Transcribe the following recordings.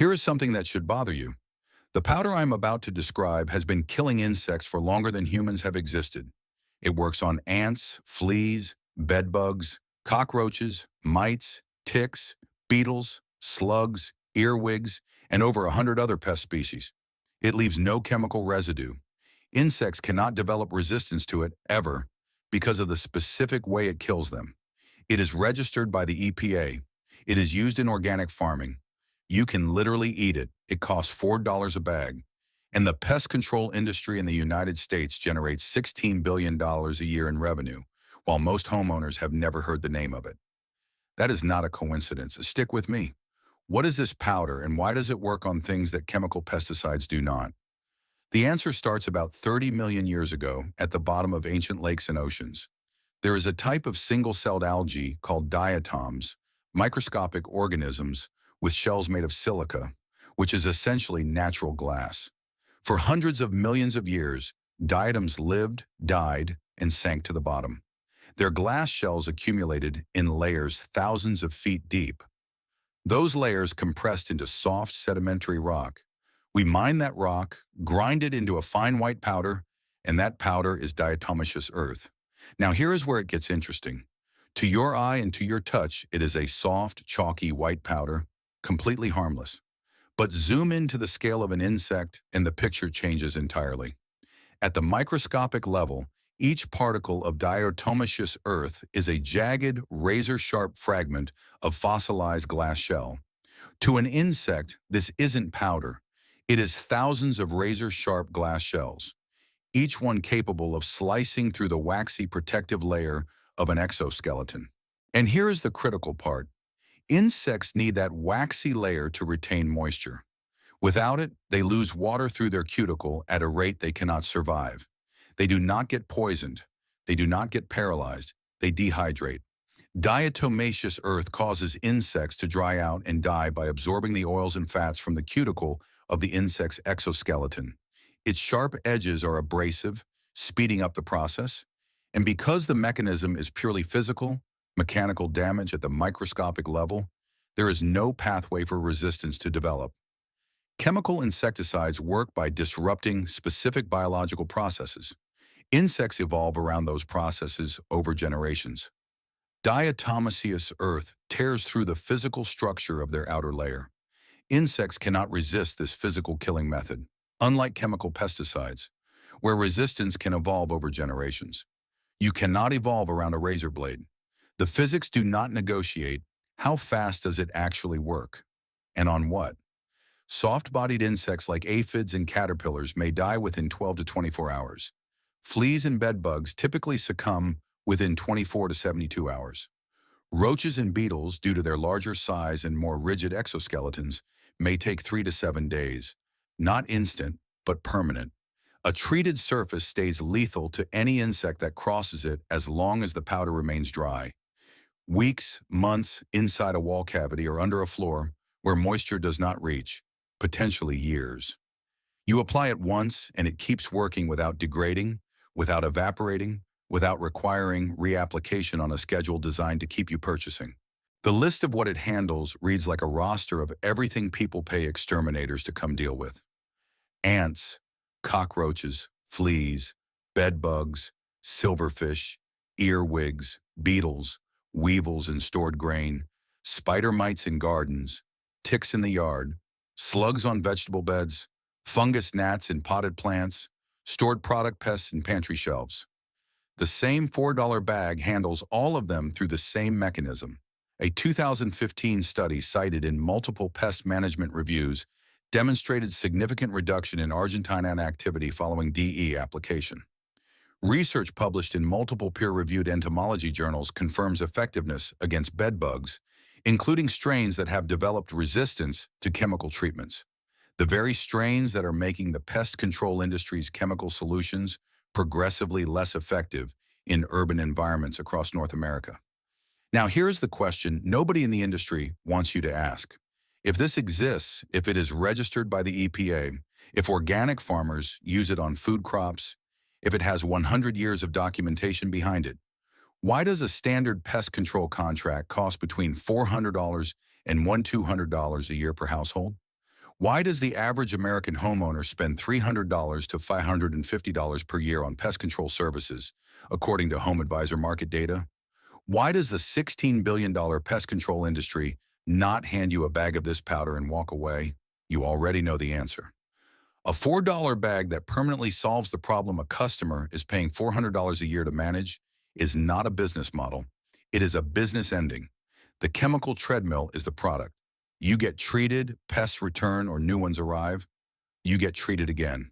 Here is something that should bother you. The powder I'm about to describe has been killing insects for longer than humans have existed. It works on ants, fleas, bedbugs, cockroaches, mites, ticks, beetles, slugs, earwigs, and over 100 other pest species. It leaves no chemical residue. Insects cannot develop resistance to it ever because of the specific way it kills them. It is registered by the EPA. It is used in organic farming. You can literally eat it. It costs $4 a bag. And the pest control industry in the United States generates $16 billion a year in revenue, while most homeowners have never heard the name of it. That is not a coincidence. Stick with me. What is this powder and why does it work on things that chemical pesticides do not? The answer starts about 30 million years ago at the bottom of ancient lakes and oceans. There is a type of single-celled algae called diatoms, microscopic organisms with shells made of silica, which is essentially natural glass. For hundreds of millions of years, diatoms lived, died, and sank to the bottom. Their glass shells accumulated in layers thousands of feet deep. Those layers compressed into soft sedimentary rock. We mine that rock, grind it into a fine white powder, and that powder is diatomaceous earth. Now here is where it gets interesting. To your eye and to your touch, it is a soft, chalky white powder, completely harmless. But zoom into the scale of an insect and the picture changes entirely. At the microscopic level, each particle of diatomaceous earth is a jagged, razor-sharp fragment of fossilized glass shell. To an insect, this isn't powder. It is thousands of razor-sharp glass shells, each one capable of slicing through the waxy protective layer of an exoskeleton. And here is the critical part. Insects need that waxy layer to retain moisture. Without it, they lose water through their cuticle at a rate they cannot survive. They do not get poisoned. They do not get paralyzed. They dehydrate. Diatomaceous earth causes insects to dry out and die by absorbing the oils and fats from the cuticle of the insect's exoskeleton. Its sharp edges are abrasive, speeding up the process. And because the mechanism is purely physical, mechanical damage at the microscopic level, there is no pathway for resistance to develop. Chemical insecticides work by disrupting specific biological processes. Insects evolve around those processes over generations. Diatomaceous earth tears through the physical structure of their outer layer. Insects cannot resist this physical killing method, unlike chemical pesticides, where resistance can evolve over generations. You cannot evolve around a razor blade. The physics do not negotiate. How fast does it actually work? And on what? Soft-bodied insects like aphids and caterpillars may die within 12 to 24 hours. Fleas and bedbugs typically succumb within 24 to 72 hours. Roaches and beetles, due to their larger size and more rigid exoskeletons, may take 3 to 7 days. Not instant, but permanent. A treated surface stays lethal to any insect that crosses it as long as the powder remains dry. Weeks, months inside a wall cavity or under a floor where moisture does not reach, potentially years. You apply it once and it keeps working without degrading, without evaporating, without requiring reapplication on a schedule designed to keep you purchasing. The list of what it handles reads like a roster of everything people pay exterminators to come deal with. Ants, cockroaches, fleas, bedbugs, silverfish, earwigs, beetles, weevils in stored grain, spider mites in gardens, ticks in the yard, slugs on vegetable beds, fungus gnats in potted plants, stored product pests in pantry shelves. The same $4 bag handles all of them through the same mechanism. A 2015 study cited in multiple pest management reviews demonstrated significant reduction in Argentine ant activity following DE application. Research published in multiple peer-reviewed entomology journals confirms effectiveness against bedbugs, including strains that have developed resistance to chemical treatments. The very strains that are making the pest control industry's chemical solutions progressively less effective in urban environments across North America. Now here's the question nobody in the industry wants you to ask. If this exists, if it is registered by the EPA, if organic farmers use it on food crops, if it has 100 years of documentation behind it, why does a standard pest control contract cost between $400 and $200 a year per household? Why does the average American homeowner spend $300 to $550 per year on pest control services, according to Home Advisor market data? Why does the $16 billion pest control industry not hand you a bag of this powder and walk away? You already know the answer. A $4 bag that permanently solves the problem a customer is paying $400 a year to manage is not a business model. It is a business ending. The chemical treadmill is the product. You get treated, pests return, or new ones arrive. You get treated again.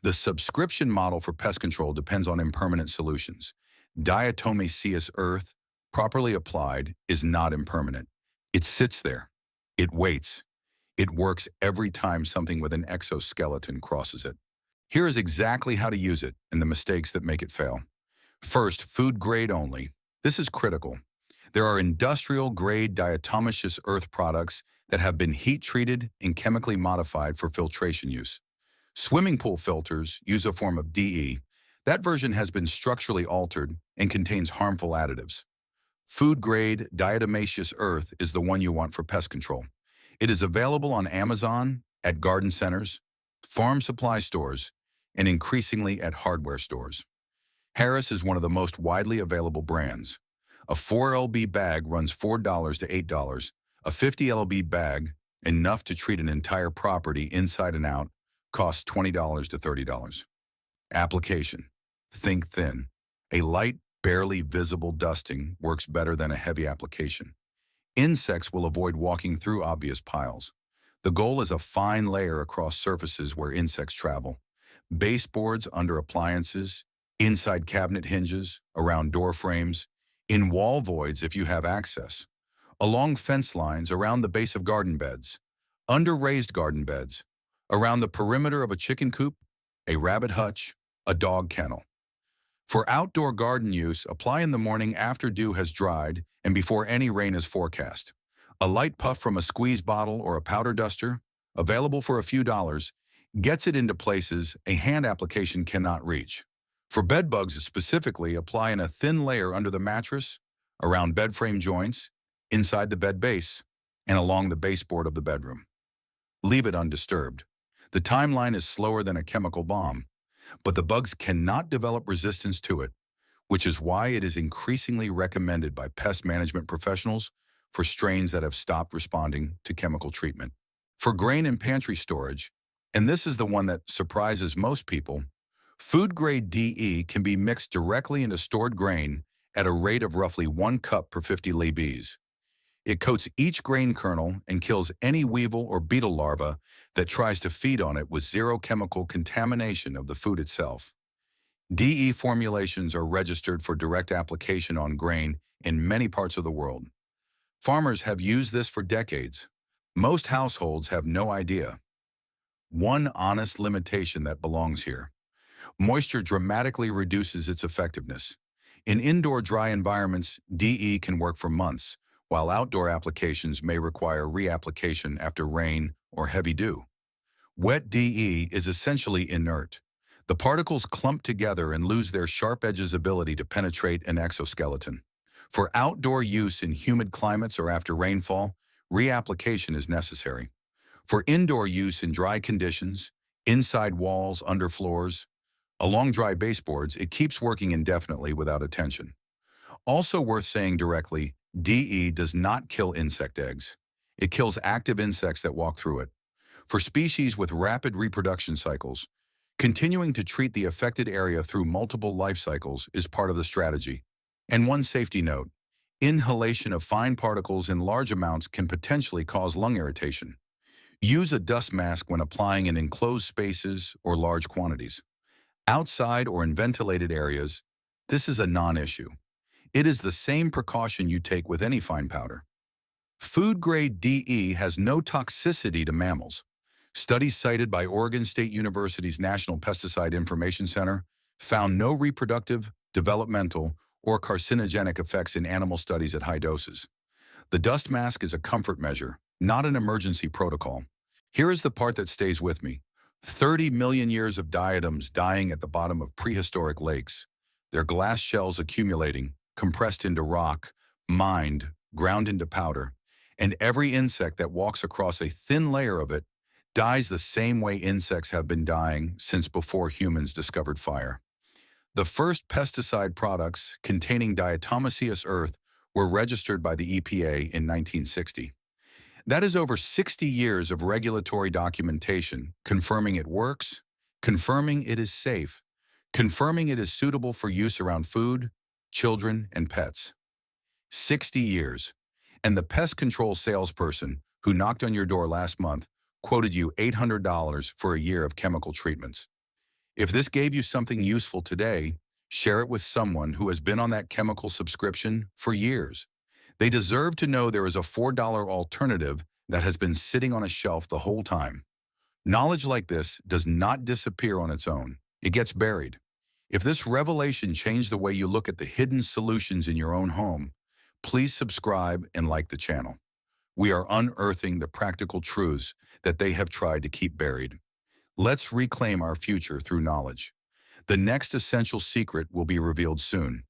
The subscription model for pest control depends on impermanent solutions. Diatomaceous earth, properly applied, is not impermanent. It sits there. It waits. It works every time something with an exoskeleton crosses it. Here is exactly how to use it and the mistakes that make it fail. First, food grade only. This is critical. There are industrial-grade diatomaceous earth products that have been heat-treated and chemically modified for filtration use. Swimming pool filters use a form of DE. That version has been structurally altered and contains harmful additives. Food-grade diatomaceous earth is the one you want for pest control. It is available on Amazon, at garden centers, farm supply stores, and increasingly at hardware stores. Harris is one of the most widely available brands. A 4 lb bag runs $4 to $8. A 50 lb bag, enough to treat an entire property inside and out, costs $20 to $30. Application. Think thin. A light, barely visible dusting works better than a heavy application. Insects will avoid walking through obvious piles. The goal is a fine layer across surfaces where insects travel. Baseboards under appliances, inside cabinet hinges, around door frames, in wall voids if you have access, along fence lines around the base of garden beds, under raised garden beds, around the perimeter of a chicken coop, a rabbit hutch, a dog kennel. For outdoor garden use, apply in the morning after dew has dried and before any rain is forecast. A light puff from a squeeze bottle or a powder duster, available for a few dollars, gets it into places a hand application cannot reach. For bed bugs specifically, apply in a thin layer under the mattress, around bed frame joints, inside the bed base, and along the baseboard of the bedroom. Leave it undisturbed. The timeline is slower than a chemical bomb, but the bugs cannot develop resistance to it, which is why it is increasingly recommended by pest management professionals for strains that have stopped responding to chemical treatment. For grain and pantry storage, and this is the one that surprises most people, food-grade DE can be mixed directly into stored grain at a rate of roughly 1 cup per 50 lbs. It coats each grain kernel and kills any weevil or beetle larva that tries to feed on it with zero chemical contamination of the food itself. DE formulations are registered for direct application on grain in many parts of the world. Farmers have used this for decades. Most households have no idea. One honest limitation that belongs here. Moisture dramatically reduces its effectiveness. In indoor dry environments, DE can work for months, while outdoor applications may require reapplication after rain or heavy dew. Wet DE is essentially inert. The particles clump together and lose their sharp edges' ability to penetrate an exoskeleton. For outdoor use in humid climates or after rainfall, reapplication is necessary. For indoor use in dry conditions, inside walls, under floors, along dry baseboards, it keeps working indefinitely without attention. Also worth saying directly, DE does not kill insect eggs. It kills active insects that walk through it. For species with rapid reproduction cycles, continuing to treat the affected area through multiple life cycles is part of the strategy. And one safety note, inhalation of fine particles in large amounts can potentially cause lung irritation. Use a dust mask when applying in enclosed spaces or large quantities. Outside or in ventilated areas, this is a non-issue. It is the same precaution you take with any fine powder. Food-grade DE has no toxicity to mammals. Studies cited by Oregon State University's National Pesticide Information Center found no reproductive, developmental, or carcinogenic effects in animal studies at high doses. The dust mask is a comfort measure, not an emergency protocol. Here is the part that stays with me. 30 million years of diatoms dying at the bottom of prehistoric lakes, their glass shells accumulating, compressed into rock, mined, ground into powder, and every insect that walks across a thin layer of it dies the same way insects have been dying since before humans discovered fire. The first pesticide products containing diatomaceous earth were registered by the EPA in 1960. That is over 60 years of regulatory documentation confirming it works, confirming it is safe, confirming it is suitable for use around food, children, and pets. 60 years. And the pest control salesperson who knocked on your door last month quoted you $800 for a year of chemical treatments. If this gave you something useful today, share it with someone who has been on that chemical subscription for years. They deserve to know there is a $4 alternative that has been sitting on a shelf the whole time. Knowledge like this does not disappear on its own. It gets buried. If this revelation changed the way you look at the hidden solutions in your own home, please subscribe and like the channel. We are unearthing the practical truths that they have tried to keep buried. Let's reclaim our future through knowledge. The next essential secret will be revealed soon.